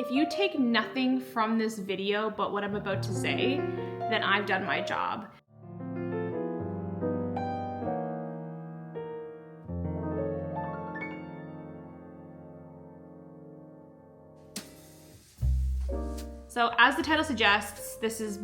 If you take nothing from this video but what I'm about to say, then I've done my job. So as the title suggests, this is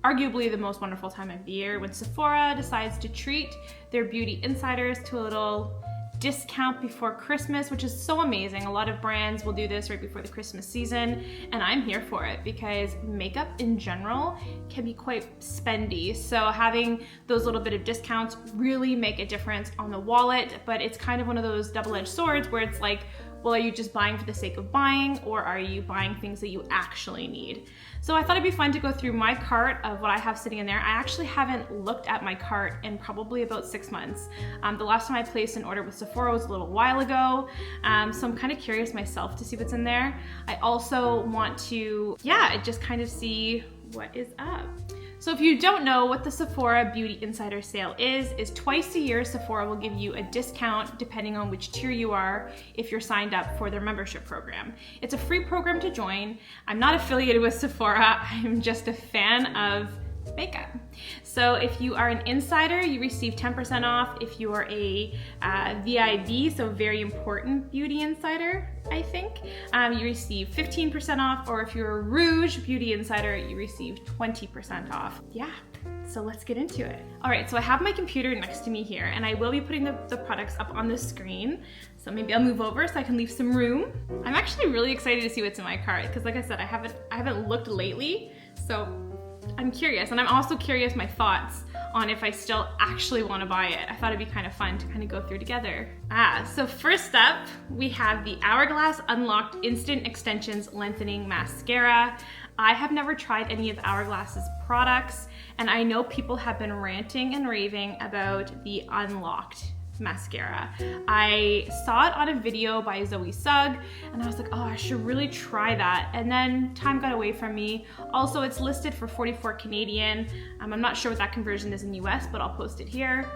arguably the most wonderful time of the year when Sephora decides to treat their beauty insiders to a little discount before Christmas, which is so amazing. A lot of brands will do this right before the Christmas season, and I'm here for it because makeup in general can be quite spendy. So having those little bit of discounts really make a difference on the wallet, but it's kind of one of those double-edged swords where it's like, well, are you just buying for the sake of buying, or are you buying things that you actually need? So I thought it'd be fun to go through my cart of what I have sitting in there. I actually haven't looked at my cart in probably about 6 months. The last time I placed an order with Sephora was a little while ago, so I'm kind of curious myself to see what's in there. I also want to, just kind of see what is up. So if you don't know what the Sephora Beauty Insider Sale is twice a year Sephora will give you a discount depending on which tier you are if you're signed up for their membership program. It's a free program to join. I'm not affiliated with Sephora, I'm just a fan of makeup. So if you are an insider, you receive 10% off. If you are a VIB, so very important beauty insider, I think, you receive 15% off, or if you're a Rouge beauty insider, you receive 20% off. Yeah, so let's get into it. All right, so I have my computer next to me here, and I will be putting the products up on the screen. So maybe I'll move over so I can leave some room. I'm actually really excited to see what's in my cart because, like I said, I haven't looked lately, so I'm curious, and I'm also curious my thoughts on if I still actually want to buy it. I thought it'd be kind of fun to kind of go through together. So first up, we have the Hourglass Unlocked Instant Extensions Lengthening Mascara. I have never tried any of Hourglass's products, and I know people have been ranting and raving about the Unlocked mascara. I saw it on a video by Zoe Sugg, and I was like, oh, I should really try that. And then time got away from me. Also, it's listed for 44 Canadian. I'm not sure what that conversion is in US, but I'll post it here.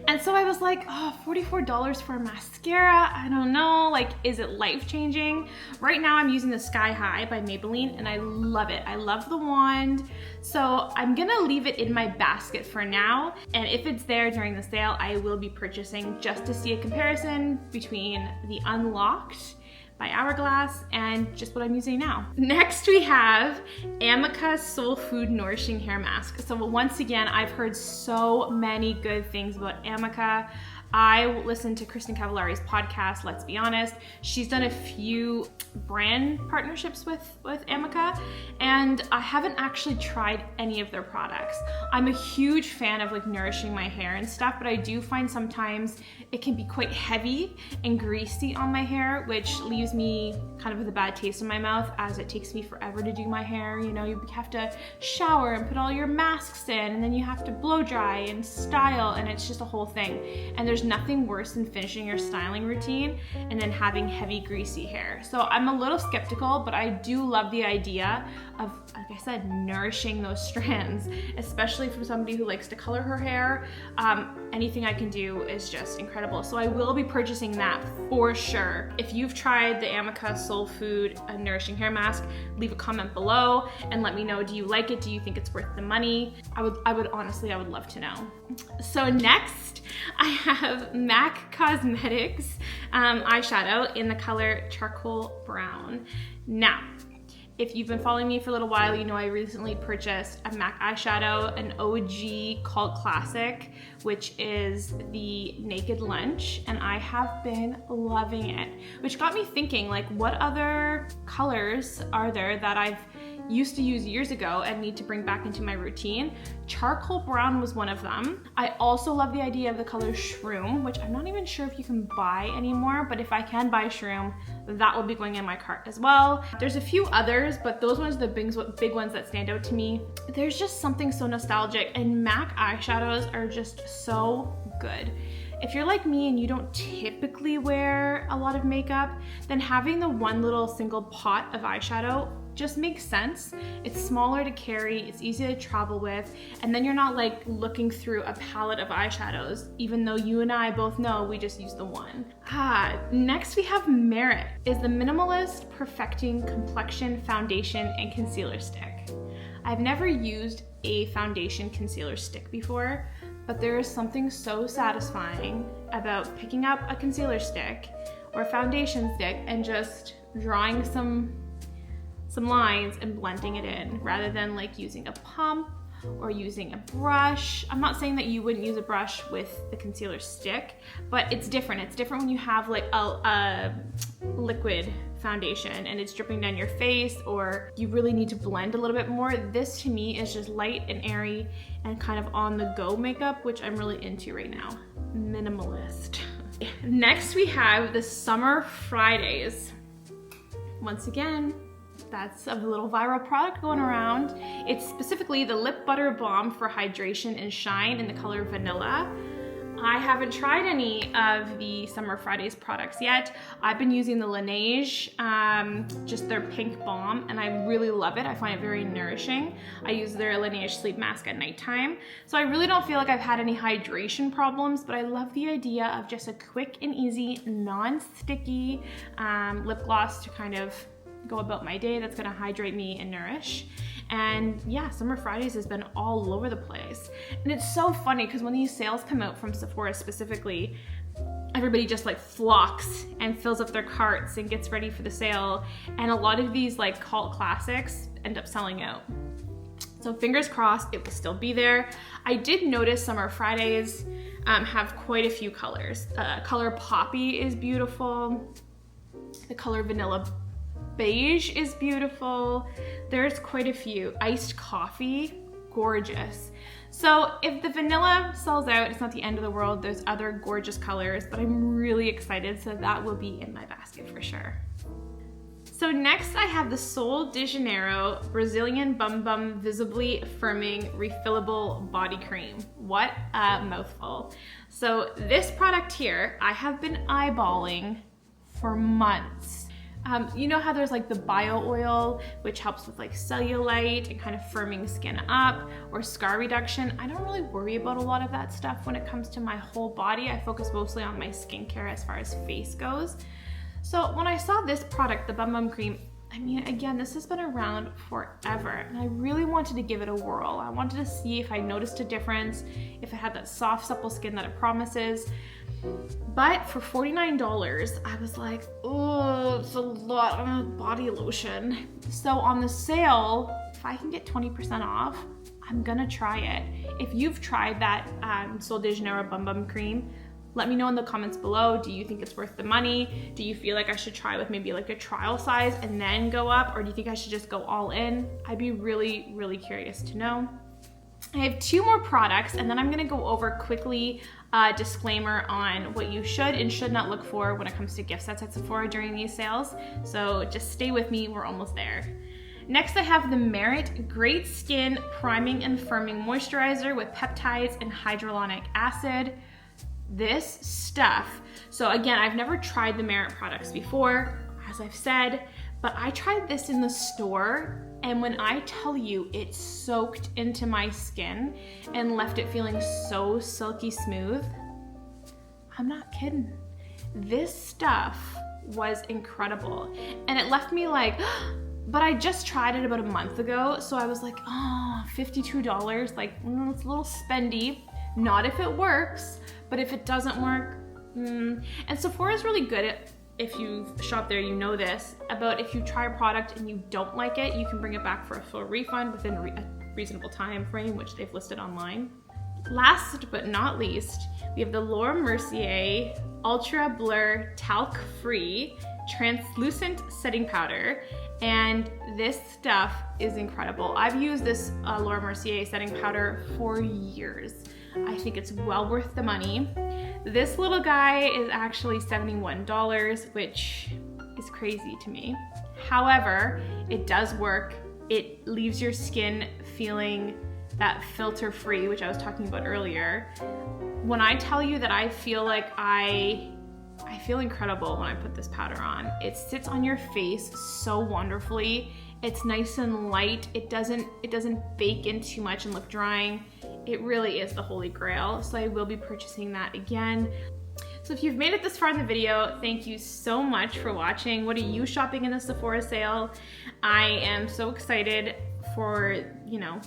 And so I was like, oh, $44 for a mascara? I don't know, like, is it life-changing? Right now I'm using the Sky High by Maybelline, and I love it. I love the wand. So I'm gonna leave it in my basket for now, and if it's there during the sale, I will be purchasing just to see a comparison between the Unlocked by Hourglass and just what I'm using now. Next we have Amica Soul Food Nourishing Hair Mask. So once again, I've heard so many good things about Amica. I listened to Kristen Cavallari's podcast, Let's Be Honest. She's done a few brand partnerships with Amica, and I haven't actually tried any of their products. I'm a huge fan of like nourishing my hair and stuff, but I do find sometimes it can be quite heavy and greasy on my hair, which leaves me kind of with a bad taste in my mouth, as it takes me forever to do my hair. You know, you have to shower and put all your masks in, and then you have to blow dry and style, and it's just a whole thing. And there's nothing worse than finishing your styling routine and then having heavy, greasy hair. So I'm a little skeptical, but I do love the idea of, like I said, nourishing those strands, especially from somebody who likes to color her hair. Anything I can do is just incredible. So I will be purchasing that for sure. If you've tried the Amica Soul Food Nourishing Hair Mask, leave a comment below and let me know, do you like it? Do you think it's worth the money? I would honestly, I would love to know. So next, I have MAC Cosmetics eyeshadow in the color Charcoal Brown. Now, if you've been following me for a little while, you know I recently purchased a MAC eyeshadow, an OG cult classic, which is the Naked Lunch, and I have been loving it, which got me thinking, like, what other colors are there that I've used to use years ago and need to bring back into my routine? Charcoal Brown was one of them. I also love the idea of the color Shroom, which I'm not even sure if you can buy anymore, but if I can buy Shroom, that will be going in my cart as well. There's a few others, but those ones are the big ones that stand out to me. There's just something so nostalgic, and MAC eyeshadows are just so good. If you're like me and you don't typically wear a lot of makeup, then having the one little single pot of eyeshadow just makes sense. It's smaller to carry, it's easy to travel with, and then you're not like looking through a palette of eyeshadows, even though you and I both know we just use the one. Next we have Merit, is the Minimalist Perfecting Complexion Foundation and Concealer Stick. I've never used a foundation concealer stick before, but there is something so satisfying about picking up a concealer stick or foundation stick and just drawing some lines and blending it in, rather than like using a pump or using a brush. I'm not saying that you wouldn't use a brush with the concealer stick, but it's different. It's different when you have like a liquid foundation and it's dripping down your face, or you really need to blend a little bit more. This to me is just light and airy and kind of on the go makeup, which I'm really into right now. Minimalist. Next we have the Summer Fridays. Once again, that's a little viral product going around. It's specifically the Lip Butter Balm for Hydration and Shine in the color Vanilla. I haven't tried any of the Summer Fridays products yet. I've been using the Laneige, just their pink balm, and I really love it. I find it very nourishing. I use their Laneige sleep mask at nighttime. So I really don't feel like I've had any hydration problems, but I love the idea of just a quick and easy, non-sticky lip gloss to kind of go about my day that's gonna hydrate me and nourish. And yeah, Summer Fridays has been all over the place. And it's so funny because when these sales come out from Sephora specifically, everybody just like flocks and fills up their carts and gets ready for the sale. And a lot of these like cult classics end up selling out. So fingers crossed it will still be there. I did notice Summer Fridays have quite a few colors. Color Poppy is beautiful. The color Vanilla Beige is beautiful. There's quite a few. Iced Coffee, gorgeous. So if the vanilla sells out, it's not the end of the world. There's other gorgeous colors, but I'm really excited, so that will be in my basket for sure. So next I have the Sol de Janeiro Brazilian Bum Bum Visibly Firming Refillable Body Cream. What a mouthful. So this product here, I have been eyeballing for months. You know how there's like the bio oil, which helps with like cellulite and kind of firming skin up, or scar reduction. I don't really worry about a lot of that stuff when it comes to my whole body. I focus mostly on my skincare as far as face goes. So when I saw this product, the Bum Bum Cream, I mean, again, this has been around forever, and I really wanted to give it a whirl. I wanted to see if I noticed a difference, if it had that soft, supple skin that it promises. But for $49, I was like, oh, it's a lot of body lotion. So on the sale, if I can get 20% off, I'm gonna try it. If you've tried that Sol de Janeiro Bum Bum Cream, let me know in the comments below. Do you think it's worth the money? Do you feel like I should try with maybe like a trial size and then go up? Or do you think I should just go all in? I'd be really, really curious to know. I have two more products, and then I'm gonna go over quickly a disclaimer on what you should and should not look for when it comes to gift sets at Sephora during these sales. So just stay with me, we're almost there. Next I have the Merit Great Skin Priming and Firming Moisturizer with peptides and hyaluronic acid. This stuff, so again, I've never tried the Merit products before, as I've said, but I tried this in the store, and when I tell you it soaked into my skin and left it feeling so silky smooth, I'm not kidding. This stuff was incredible, and it left me like, but I just tried it about a month ago, so I was like, oh, $52, like, it's a little spendy. Not if it works, but if it doesn't work, And Sephora is really good at, if you've shopped there, you know this, about if you try a product and you don't like it, you can bring it back for a full refund within a reasonable time frame, which they've listed online. Last but not least, we have the Laura Mercier Ultra Blur Talc Free Translucent Setting Powder, and this stuff is incredible. I've used this Laura Mercier setting powder for years. I think it's well worth the money. This little guy is actually $71, which is crazy to me. However, it does work. It leaves your skin feeling that filter free, which I was talking about earlier. When I tell you that I feel like I feel incredible when I put this powder on. It sits on your face so wonderfully. It's nice and light. It doesn't bake in too much and look drying. It really is the holy grail. So I will be purchasing that again. So if you've made it this far in the video, thank you so much for watching. What are you shopping in the Sephora sale? I am so excited for, you know,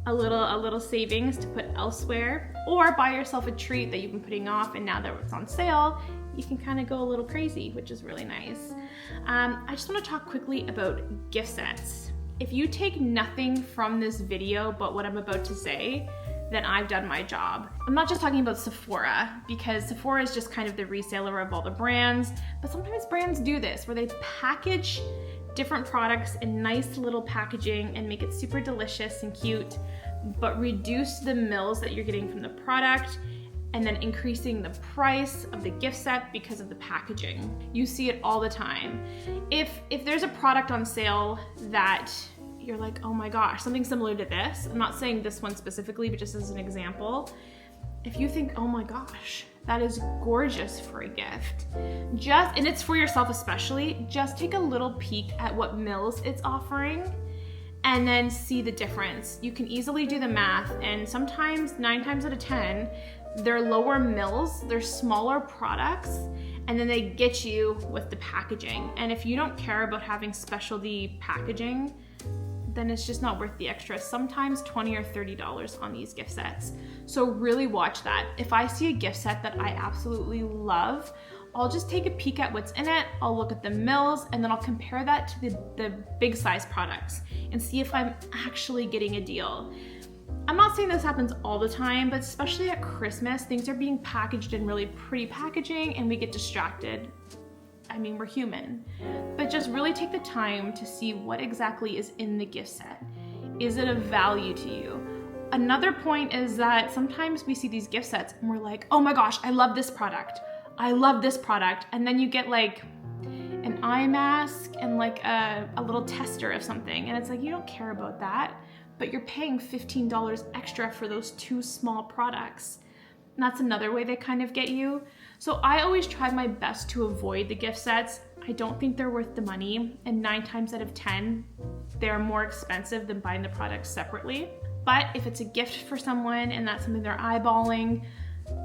a little savings to put elsewhere, or buy yourself a treat that you've been putting off, and now that it's on sale, you can kind of go a little crazy, which is really nice. I just want to talk quickly about gift sets. If you take nothing from this video but what I'm about to say, then I've done my job. I'm not just talking about Sephora, because Sephora is just kind of the reseller of all the brands, but sometimes brands do this where they package different products in nice little packaging and make it super delicious and cute, but reduce the mils that you're getting from the product, and then increasing the price of the gift set because of the packaging. You see it all the time. If there's a product on sale that you're like, oh my gosh, something similar to this, I'm not saying this one specifically, but just as an example, if you think, oh my gosh, that is gorgeous for a gift, and it's for yourself especially, just take a little peek at what mils it's offering and then see the difference. You can easily do the math, and sometimes 9 times out of 10, they're lower mils, they're smaller products, and then they get you with the packaging. And if you don't care about having specialty packaging, then it's just not worth the extra. Sometimes $20 or $30 on these gift sets. So really watch that. If I see a gift set that I absolutely love, I'll just take a peek at what's in it, I'll look at the mils, and then I'll compare that to the big size products and see if I'm actually getting a deal. I'm not saying this happens all the time, but especially at Christmas, things are being packaged in really pretty packaging and we get distracted. I mean, we're human, but just really take the time to see what exactly is in the gift set. Is it of value to you? Another point is that sometimes we see these gift sets and we're like, oh my gosh, I love this product. I love this product. And then you get like an eye mask and like a little tester of something. And it's like, you don't care about that, but you're paying $15 extra for those 2 small products. And that's another way they kind of get you. So I always try my best to avoid the gift sets. I don't think they're worth the money, and 9 times out of 10, they're more expensive than buying the products separately. But if it's a gift for someone and that's something they're eyeballing,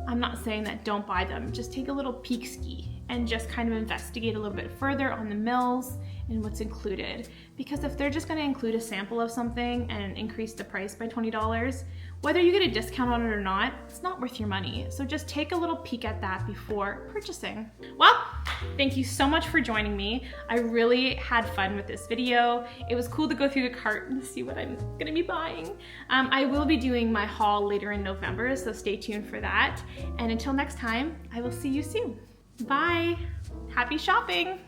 I'm not saying that don't buy them. Just take a little peek ski and just kind of investigate a little bit further on the mils and what's included. Because if they're just gonna include a sample of something and increase the price by $20, whether you get a discount on it or not, it's not worth your money. So just take a little peek at that before purchasing. Well, thank you so much for joining me. I really had fun with this video. It was cool to go through the cart and see what I'm gonna be buying. I will be doing my haul later in November, so stay tuned for that. And until next time, I will see you soon. Bye. Happy shopping.